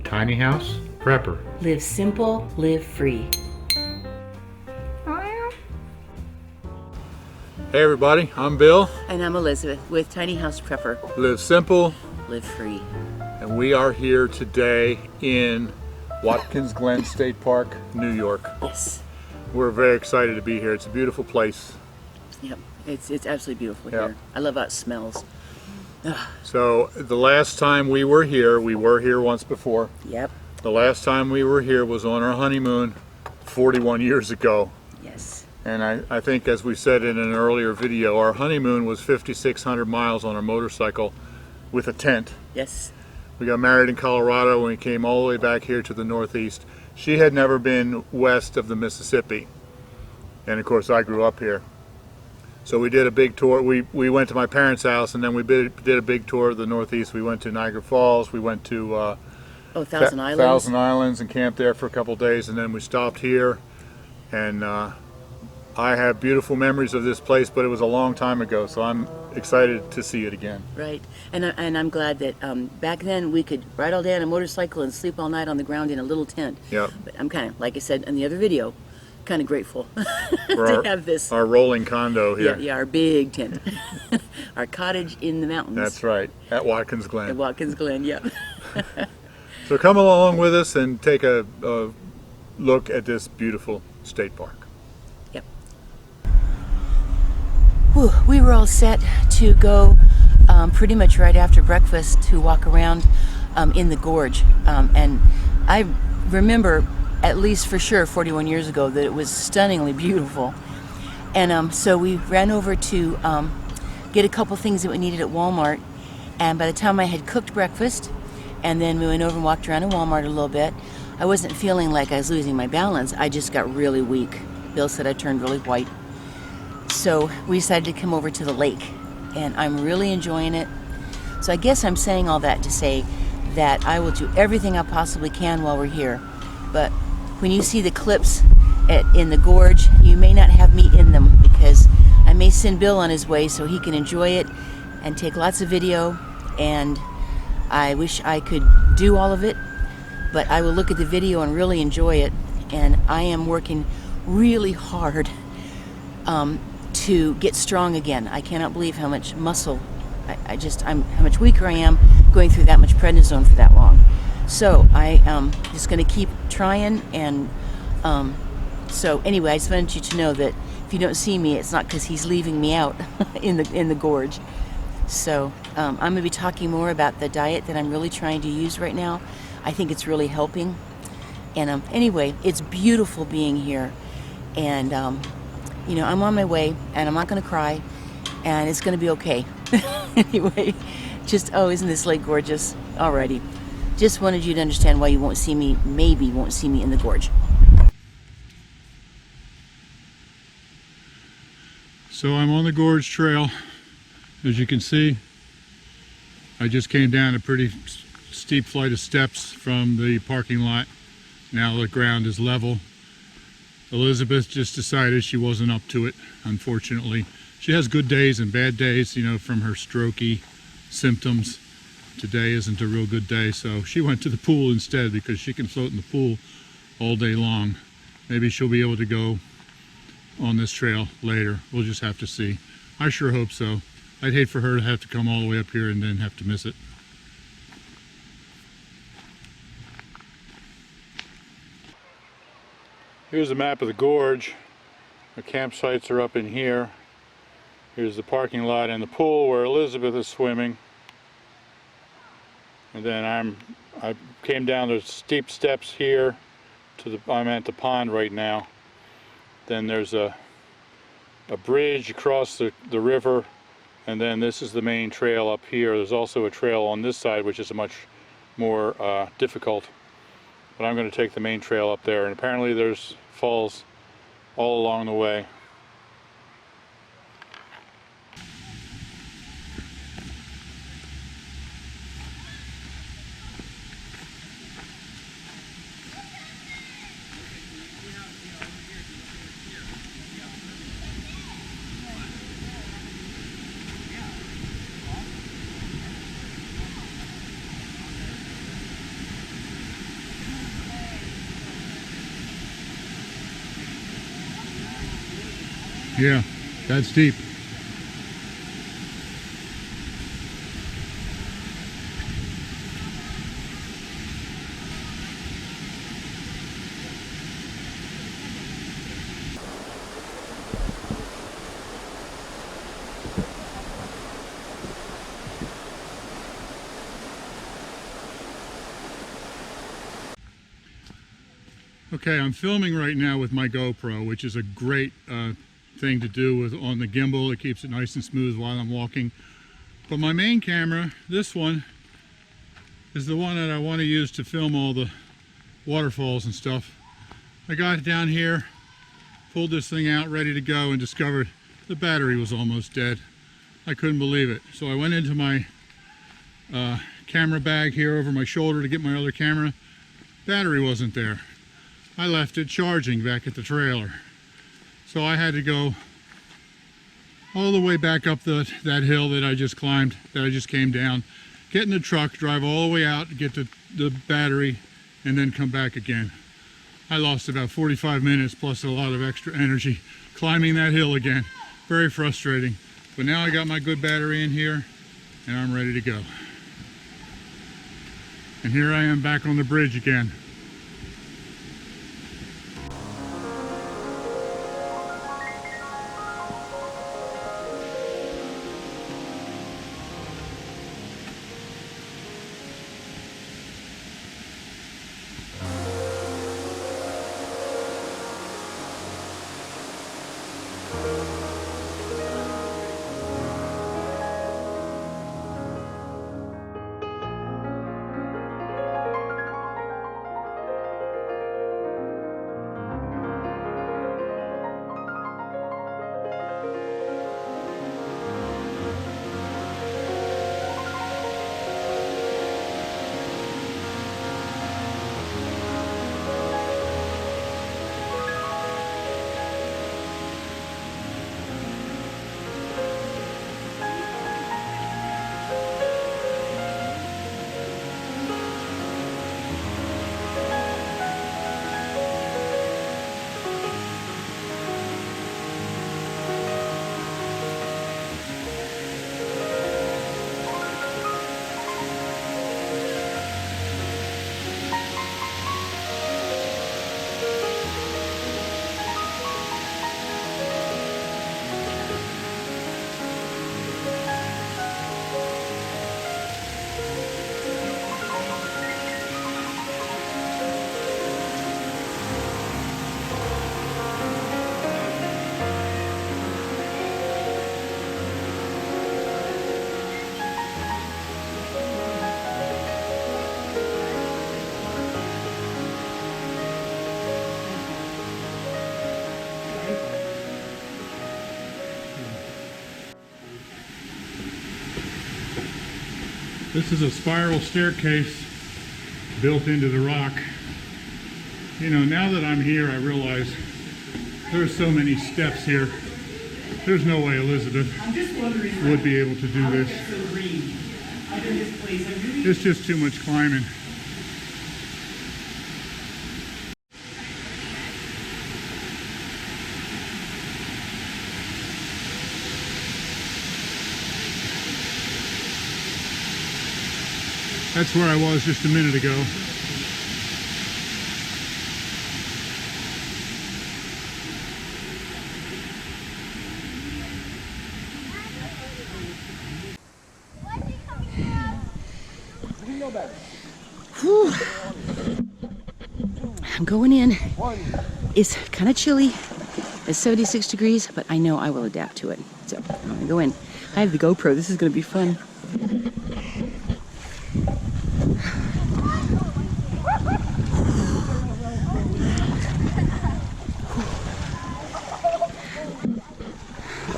Tiny house prepper. Live simple, live free. Hey everybody, I'm Bill. And I'm Elizabeth with Tiny House Prepper. Live simple, live free. And we are here today in Watkins Glen State Park, New York. Yes. We're very excited to be here. It's a beautiful place. Yep, it's absolutely beautiful here. I love how it smells. So the last time we were here once before. Yep. The last time we were here was on our honeymoon 41 years ago. Yes. And I think, as we said in an earlier video, our honeymoon was 5,600 miles on our motorcycle with a tent. Yes. We got married in Colorado and we came all the way back here to the Northeast. She had never been west of the Mississippi. And of course I grew up here. So we did a big tour. We went to my parents' house and then we did a big tour of the Northeast. We went to Niagara Falls, we went to Thousand Islands. Thousand Islands and camped there for a couple of days, and then we stopped here. And I have beautiful memories of this place, but it was a long time ago, so I'm excited to see it again. Right, and I'm glad that back then we could ride all day on a motorcycle and sleep all night on the ground in a little tent. Yep. But I'm kind of, like I said in the other video, kind of grateful to have this. Our rolling condo here. Yeah, our big tent. Our cottage in the mountains. That's right, at Watkins Glen. At Watkins Glen, yep. So come along with us and take a look at this beautiful state park. Yep. Whew, we were all set to go pretty much right after breakfast to walk around in the Gorge. And I remember, at least for sure 41 years ago, that it was stunningly beautiful. And so we ran over to get a couple things that we needed at Walmart. And by the time I had cooked breakfast, and then we went over and walked around in Walmart a little bit, I wasn't feeling like I was losing my balance. I just got really weak. Bill said I turned really white. So we decided to come over to the lake, and I'm really enjoying it. So I guess I'm saying all that to say that I will do everything I possibly can while we're here. But when you see the clips in the Gorge, you may not have me in them, because I may send Bill on his way so he can enjoy it and take lots of video, and I wish I could do all of it, but I will look at the video and really enjoy it. And I am working really hard to get strong again. I cannot believe how much muscle, how much weaker I am going through that much prednisone for that long. So I am just going to keep trying. And so anyway, I just wanted you to know that if you don't see me, it's not because he's leaving me out in the Gorge. So I'm going to be talking more about the diet that I'm really trying to use right now. I think it's really helping. And anyway, it's beautiful being here. And, you know, I'm on my way, and I'm not going to cry, and it's going to be okay. Anyway, just, oh, isn't this lake gorgeous? Alrighty. Just wanted you to understand why you won't see me, maybe won't see me in the Gorge. So I'm on the Gorge Trail. As you can see, I just came down a pretty steep flight of steps from the parking lot. Now the ground is level. Elizabeth just decided she wasn't up to it, unfortunately. She has good days and bad days, you know, from her strokey symptoms. Today isn't a real good day, so she went to the pool instead, because she can float in the pool all day long. Maybe she'll be able to go on this trail later. We'll just have to see. I sure hope so. I'd hate for her to have to come all the way up here and then have to miss it. Here's a map of the Gorge. The campsites are up in here. Here's the parking lot and the pool where Elizabeth is swimming. And then I came down the steep steps here to I'm at the pond right now. Then there's a bridge across the river. And then this is the main trail up here. There's also a trail on this side, which is a much more difficult. But I'm going to take the main trail up there. And apparently there's falls all along the way. Yeah, that's deep. Okay, I'm filming right now with my GoPro, which is a great thing to do with on the gimbal. It keeps it nice and smooth while I'm walking. But my main camera, this one, is the one that I want to use to film all the waterfalls and stuff. I got it down here, pulled this thing out ready to go, and discovered the battery was almost dead. I couldn't believe it. So I went into my camera bag here over my shoulder to get my other camera. Battery wasn't there. I left it charging back at the trailer. So I had to go all the way back up that hill that I just climbed, that I just came down, get in the truck, drive all the way out, get the battery, and then come back again. I lost about 45 minutes plus a lot of extra energy climbing that hill again. Very frustrating. But now I got my good battery in here and I'm ready to go. And here I am back on the bridge again. This is a spiral staircase built into the rock. You know, now that I'm here, I realize there's so many steps here. There's no way Elizabeth would be able to do this. It's just too much climbing. That's where I was just a minute ago. Whew. I'm going in. It's kind of chilly. It's 76 degrees, but I know I will adapt to it. So I'm gonna go in. I have the GoPro. This is gonna be fun.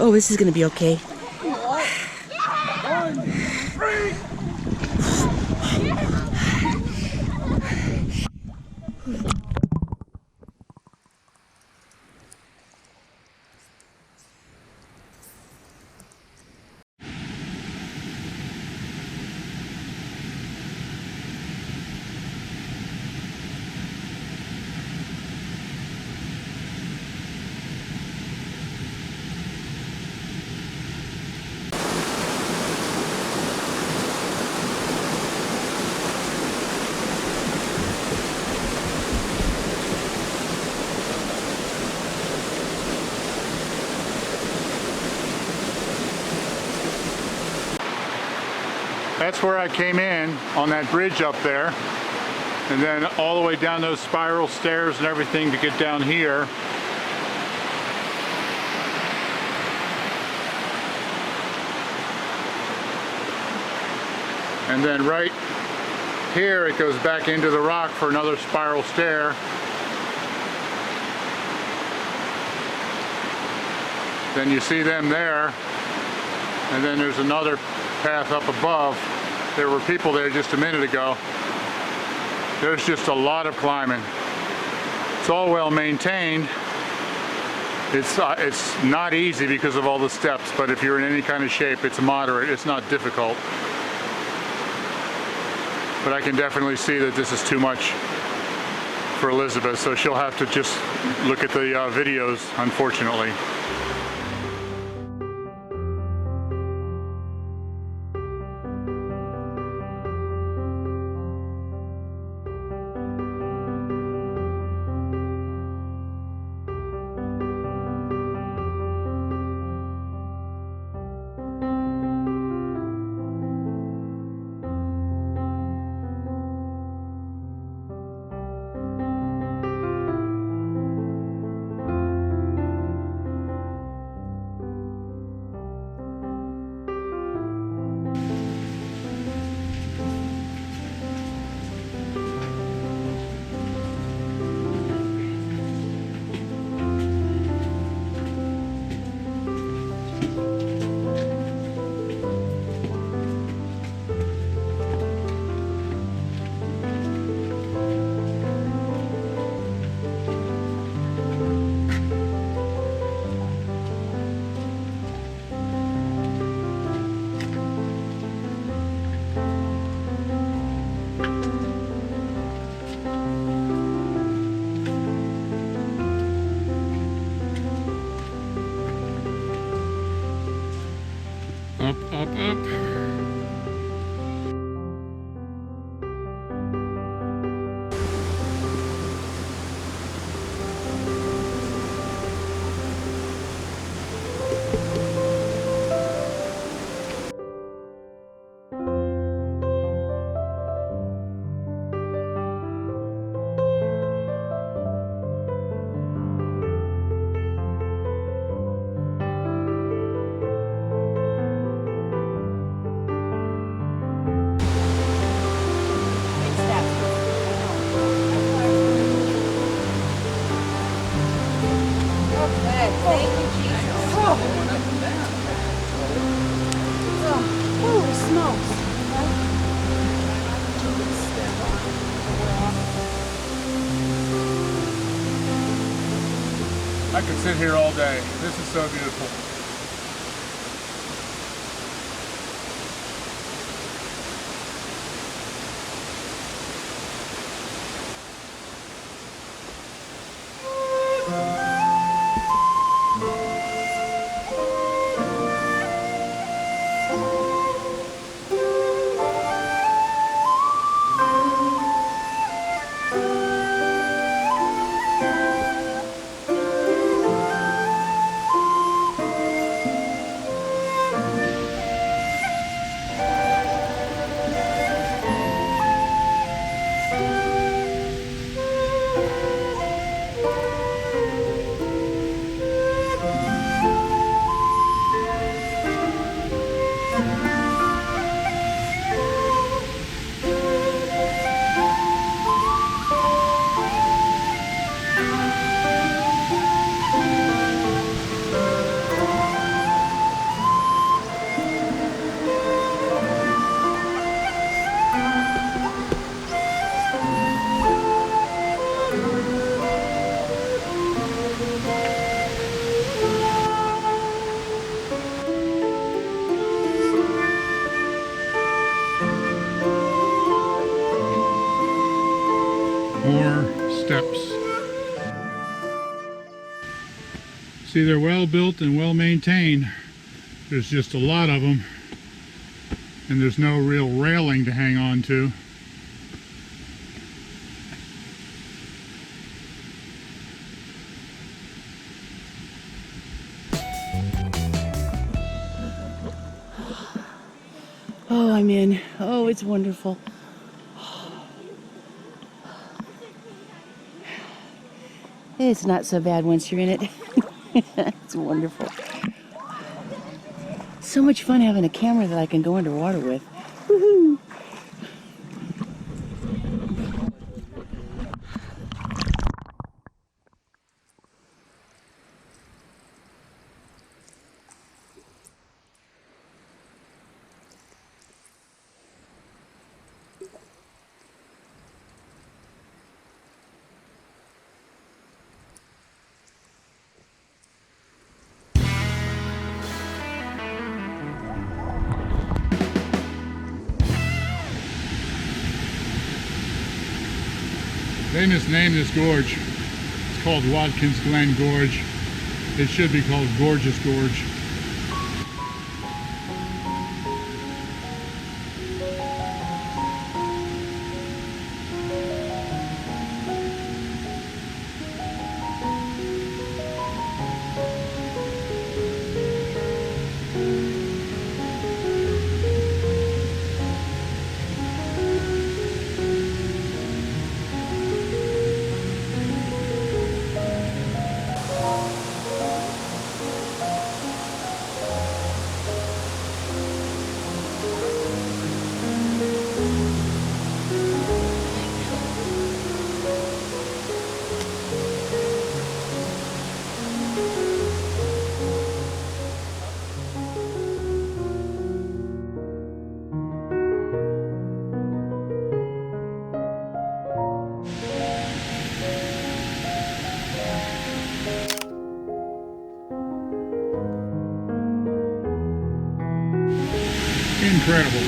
Oh, this is gonna be okay. That's where I came in on that bridge up there. And then all the way down those spiral stairs and everything to get down here. And then right here it goes back into the rock for another spiral stair. Then you see them there. And then there's another path up above. There were people there just a minute ago. There's just a lot of climbing. It's all well maintained. It's not easy because of all the steps, but if you're in any kind of shape, it's moderate. It's not difficult. But I can definitely see that this is too much for Elizabeth, so she'll have to just look at the videos, unfortunately. Up, up, up. Thank you, Jesus. Holy smokes. I could sit here all day. This is so beautiful. More steps. See, they're well built and well maintained. There's just a lot of them, and there's no real railing to hang on to. Oh, I'm in. Oh, it's wonderful. It's not so bad once you're in it. It's wonderful. So much fun having a camera that I can go underwater with. Woohoo! They misnamed this gorge. It's called Watkins Glen Gorge. It should be called Gorgeous Gorge. Incredible.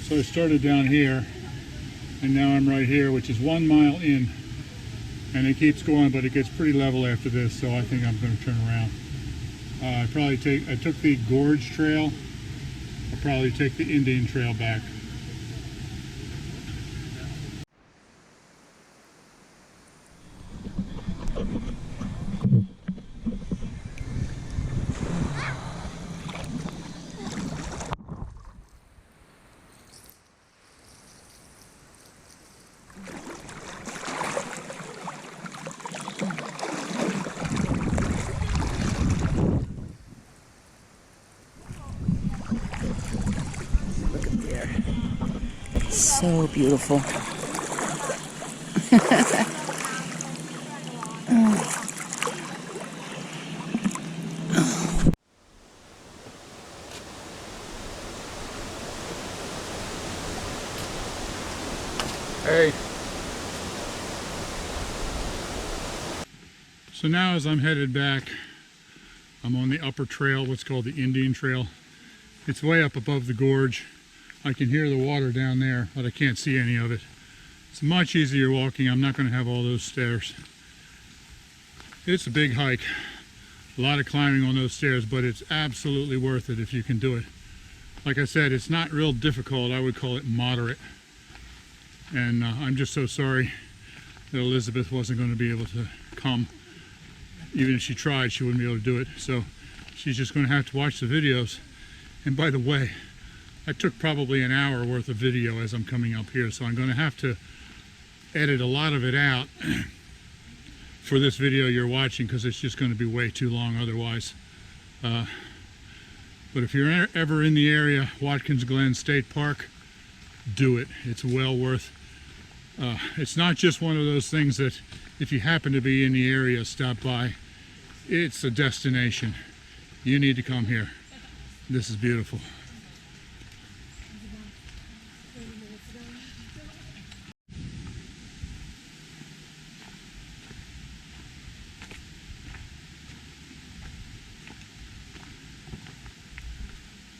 So I started down here, and now I'm right here, which is 1 mile in, and it keeps going, but it gets pretty level after this, so I think I'm going to turn around. I took the Gorge Trail. I'll probably take the Indian Trail back. So beautiful. Hey. So now as I'm headed back, I'm on the upper trail, what's called the Indian Trail. It's way up above the gorge. I can hear the water down there, but I can't see any of it. It's much easier walking. I'm not going to have all those stairs. It's a big hike. A lot of climbing on those stairs, but it's absolutely worth it if you can do it. like I said, it's not real difficult. I would call it moderate. And I'm just so sorry that Elizabeth wasn't going to be able to come. Even if she tried, she wouldn't be able to do it. So she's just going to have to watch the videos. And by the way, I took probably an hour worth of video as I'm coming up here, so I'm going to have to edit a lot of it out for this video you're watching, because it's just going to be way too long otherwise. But if you're ever in the area, Watkins Glen State Park, do it. It's well worth. It's not just one of those things that if you happen to be in the area, stop by. It's a destination. You need to come here. This is beautiful.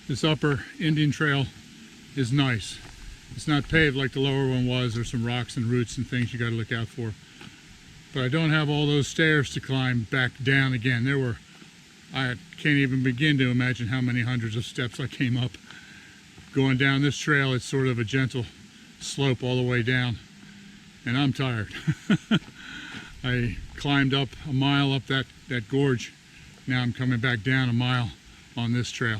This upper Indian Trail is nice. It's not paved like the lower one was. There's some rocks and roots and things you got to look out for. But I don't have all those stairs to climb back down again. I can't even begin to imagine how many hundreds of steps I came up. Going down this trail, it's sort of a gentle slope all the way down. And I'm tired. I climbed up a mile up that gorge. Now I'm coming back down a mile on this trail.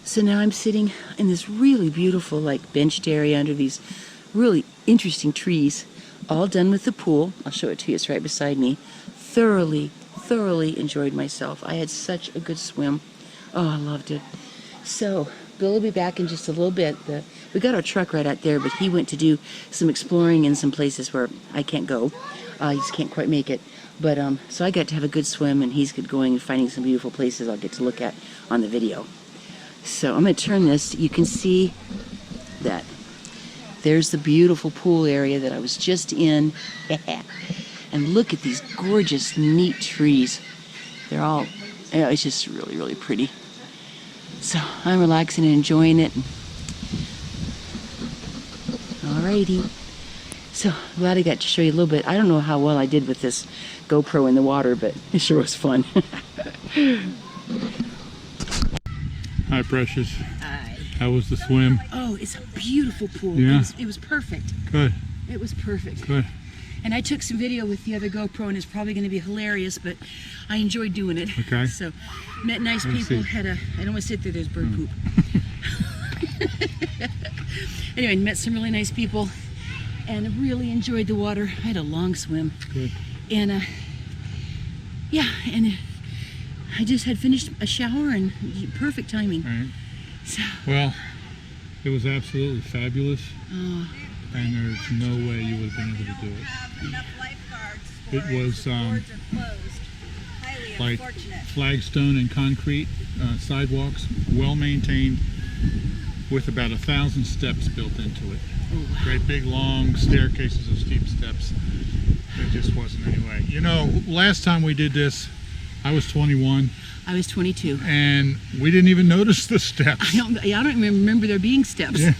So now I'm sitting in this really beautiful, like, benched area under these really interesting trees, all done with the pool. I'll show it to you. It's right beside me. Thoroughly enjoyed myself. I had such a good swim. Oh, I loved it. So Bill will be back in just a little bit. We got our truck right out there, but he went to do some exploring in some places where I can't go. He just can't quite make it. But so I got to have a good swim, and he's going and finding some beautiful places I'll get to look at on the video. So I'm going to turn this. You can see that there's the beautiful pool area that I was just in. And look at these gorgeous, neat trees. They're all, it's just really pretty. So I'm relaxing and enjoying it. Alrighty. So glad I got to show you a little bit. I don't know how well I did with this GoPro in the water, but it sure was fun. Hi, Precious. Hi. How was the swim? Oh, it's a beautiful pool. Yeah. It was perfect. Good. It was perfect. Good. And I took some video with the other GoPro, and it's probably going to be hilarious, but I enjoyed doing it. Okay. So, met nice people. I don't want to sit there. There's bird poop. Anyway, met some really nice people, and really enjoyed the water. I had a long swim. Good. And yeah, and I just had finished a shower, and perfect timing. All right. So, well, it was absolutely fabulous, oh, and there's no way you would have been able to do it. It was like flagstone and concrete sidewalks, well maintained, with about 1,000 steps built into it. oh wow. Great big long staircases of steep steps. It just wasn't anyway. You know, last time we did this, I was 21. I was 22. And we didn't even notice the steps. I don't even remember there being steps. Yeah.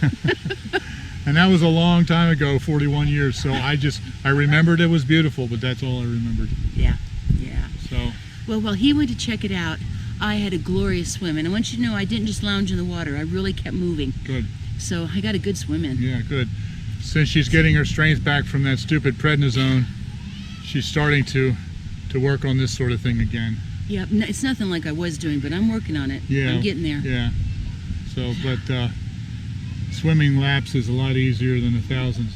And that was a long time ago, 41 years. So I remembered it was beautiful, but that's all I remembered. Yeah. So. Well, while he went to check it out, I had a glorious swim. And I want you to know, I didn't just lounge in the water. I really kept moving. Good. So I got a good swim in. Yeah, good. Since she's getting her strength back from that stupid prednisone, she's starting to work on this sort of thing again. Yeah, it's nothing like I was doing, but I'm working on it. Yeah. I'm getting there. Yeah. So, but swimming laps is a lot easier than 1,000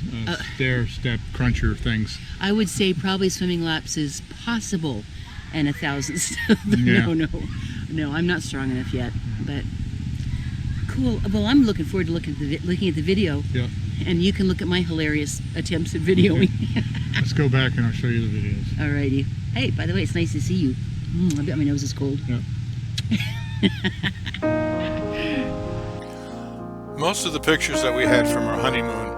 stair-step cruncher things. I would say probably swimming laps is possible, and 1,000 steps. Yeah. No, I'm not strong enough yet. But cool. Well, I'm looking forward to looking at the video. Yeah. And you can look at my hilarious attempts at videoing. Okay. Let's go back and I'll show you the videos. Alrighty. Hey, by the way, it's nice to see you. I bet my nose is cold. Yeah. Most of the pictures that we had from our honeymoon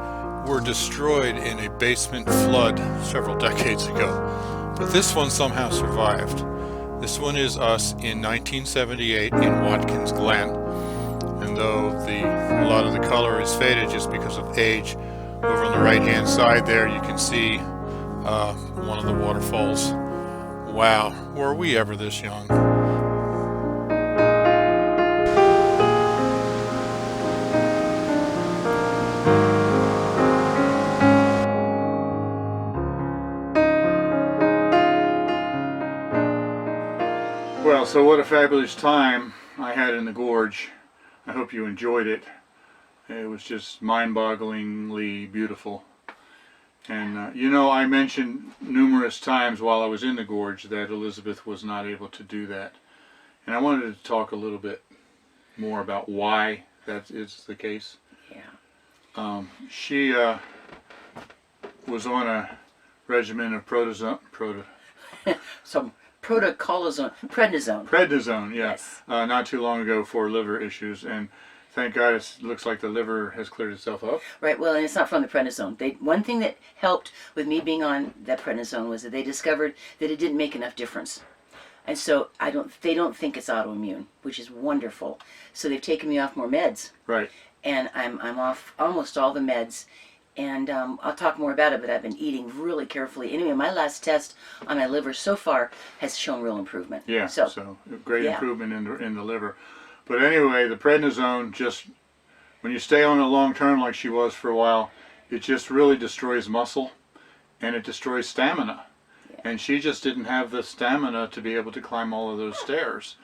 were destroyed in a basement flood several decades ago, but this one somehow survived. This one is us in 1978 in Watkins Glen, and though a lot of the color is faded just because of age, over on the right hand side there you can see one of the waterfalls. Wow, were we ever this young? Well, so what a fabulous time I had in the gorge. I hope you enjoyed it. It was just mind-bogglingly beautiful. And you know, I mentioned numerous times while I was in the gorge that Elizabeth was not able to do that. And I wanted to talk a little bit more about why that is the case. Yeah. She was on a regimen of prednisone, yeah, Yes. not too long ago for liver issues, and thank God it looks like the liver has cleared itself up. Right. Well, and it's not from the prednisone. One thing that helped with me being on that prednisone was that they discovered that it didn't make enough difference, and so they don't think it's autoimmune, which is wonderful. So they've taken me off more meds. Right. And I'm off almost all the meds. And I'll talk more about it, but I've been eating really carefully. Anyway, my last test on my liver so far has shown real improvement. Yeah, so great improvement in the liver. But anyway, the prednisone, just when you stay on it long term like she was for a while, it just really destroys muscle and it destroys stamina. Yeah. And she just didn't have the stamina to be able to climb all of those stairs.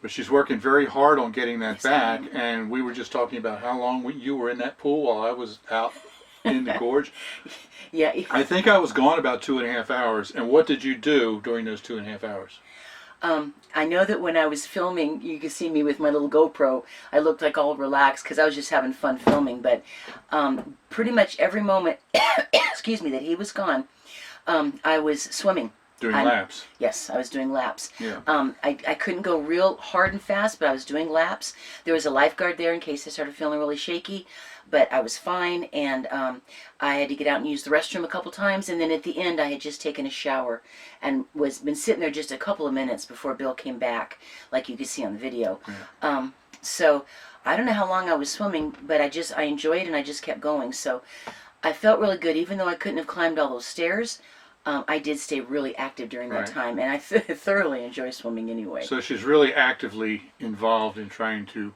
But she's working very hard on getting that back. And we were just talking about how long you were in that pool while I was out in the gorge. Yeah. I think I was gone about 2.5 hours. And what did you do during those 2.5 hours? I know that when I was filming, you could see me with my little GoPro. I looked like all relaxed because I was just having fun filming. But pretty much every moment, excuse me, that he was gone, I was swimming. Doing laps. Yes, I was doing laps. Yeah. I couldn't go real hard and fast, but I was doing laps. There was a lifeguard there in case I started feeling really shaky, but I was fine, and I had to get out and use the restroom a couple times, and then at the end I had just taken a shower and been sitting there just a couple of minutes before Bill came back, like you could see on the video. Yeah. So I don't know how long I was swimming, but I enjoyed it and I just kept going. So I felt really good, even though I couldn't have climbed all those stairs. I did stay really active during that time, and I thoroughly enjoy swimming anyway. So she's really actively involved in trying to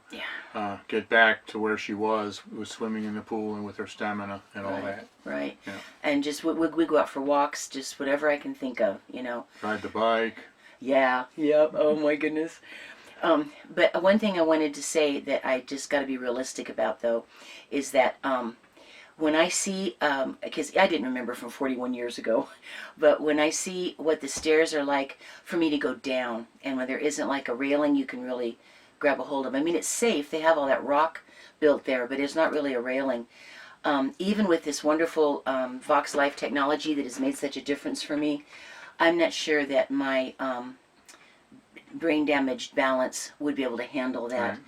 get back to where she was with swimming in the pool and with her stamina and all that. Right. Yeah. And just we go out for walks, just whatever I can think of, you know. Ride the bike. Yeah. Yep. Oh my goodness. But one thing I wanted to say that I just got to be realistic about, though, is that when I see, because I didn't remember from 41 years ago, but when I see what the stairs are like for me to go down, and when there isn't like a railing you can really grab a hold of. I mean, it's safe. They have all that rock built there, but it's not really a railing. Even with this wonderful Vox Life technology that has made such a difference for me, I'm not sure that my brain damaged balance would be able to handle that.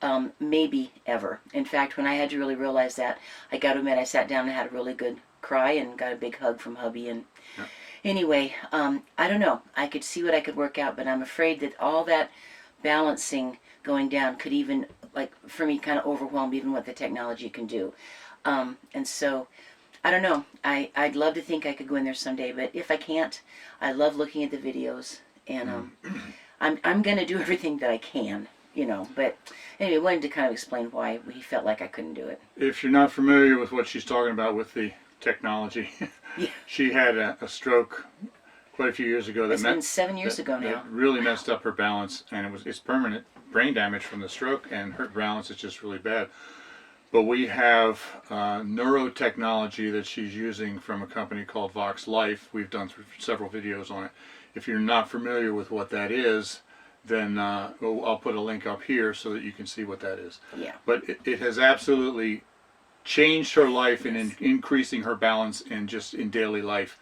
Right. Maybe ever. In fact, when I had to really realize that, I got to admit I sat down and had a really good cry and got a big hug from hubby. And anyway, I don't know. I could see what I could work out, but I'm afraid that all that balancing going down could even, like, for me, kind of overwhelm even what the technology can do. And so, I don't know. I'd love to think I could go in there someday, but if I can't, I love looking at the videos, and I'm going to do everything that I can. You know, but anyway, I wanted to kind of explain why he felt like I couldn't do it. If you're not familiar with what she's talking about with the technology, she had a stroke quite a few years ago. It's been 7 years ago now. That really messed up her balance, and it's permanent brain damage from the stroke, and her balance is just really bad. But we have neurotechnology that she's using from a company called Vox Life. We've done several videos on it. If you're not familiar with what that is, then I'll put a link up here so that you can see what that is. Yeah. But it has absolutely changed her life and in increasing her balance and just in daily life.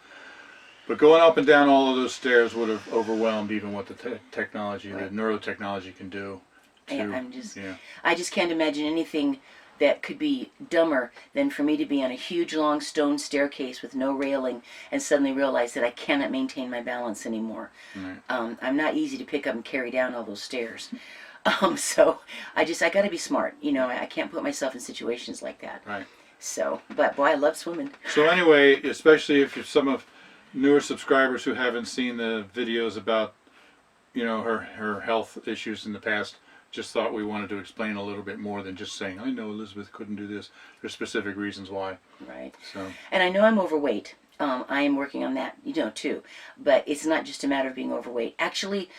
But going up and down all of those stairs would have overwhelmed even what the technology, the neurotechnology can do. I just can't imagine anything that could be dumber than for me to be on a huge long stone staircase with no railing and suddenly realize that I cannot maintain my balance anymore. Right. I'm not easy to pick up and carry down all those stairs. So I got to be smart. You know, I can't put myself in situations like that. Right. So, but boy, I love swimming. So anyway, especially if you're some of newer subscribers who haven't seen the videos about, you know, her health issues in the past, just thought we wanted to explain a little bit more than just saying, I know Elizabeth couldn't do this. There's specific reasons why. Right. So. And I know I'm overweight. I am working on that, you know, too. But it's not just a matter of being overweight. Actually,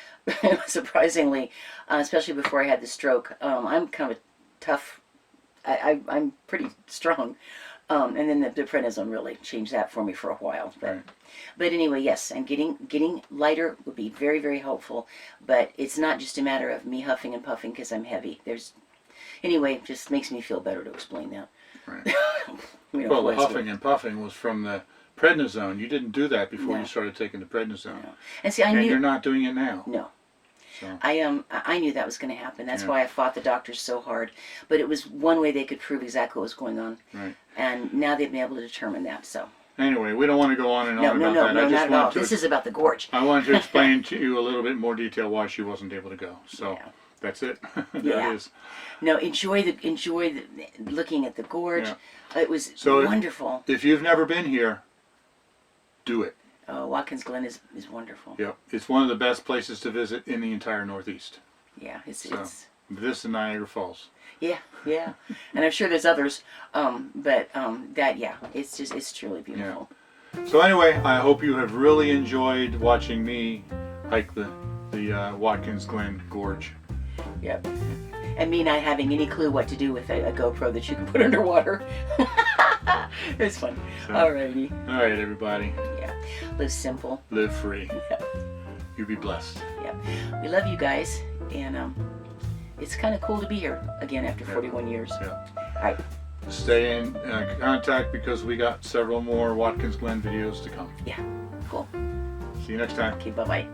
surprisingly, especially before I had the stroke, I'm kind of a tough. I'm pretty strong. And then the prednisone really changed that for me for a while. But anyway, yes, and getting lighter would be very, very helpful. But it's not just a matter of me huffing and puffing because I'm heavy. Anyway, it just makes me feel better to explain that. Right. Well, the huffing and puffing was from the prednisone. You didn't do that before you started taking the prednisone. No. And see, I knew you're not doing it now. No. So. I knew that was going to happen. That's why I fought the doctors so hard. But it was one way they could prove exactly what was going on. Right. And now they've been able to determine that. So. Anyway, we don't want to go on and on about that. No, not at all. This is about the gorge. I wanted to explain to you a little bit more detail why she wasn't able to go. So that's it. That is. No, enjoy the looking at the gorge. Yeah. It was wonderful. If you've never been here, do it. Watkins Glen is wonderful. Yeah, it's one of the best places to visit in the entire Northeast. Yeah, it's this and Niagara Falls. Yeah, and I'm sure there's others, but it's truly beautiful. Yeah. So anyway, I hope you have really enjoyed watching me hike the Watkins Glen Gorge. Yep. And me not having any clue what to do with a GoPro that you can put underwater. It was fun. So, Alrighty. All right, everybody. Yeah. Live simple. Live free. Yeah. You be blessed. Yeah. We love you guys, and it's kind of cool to be here again after 41 years. Yeah. All right. Stay in contact because we got several more Watkins Glen videos to come. Yeah. Cool. See you next time. Okay. Bye-bye.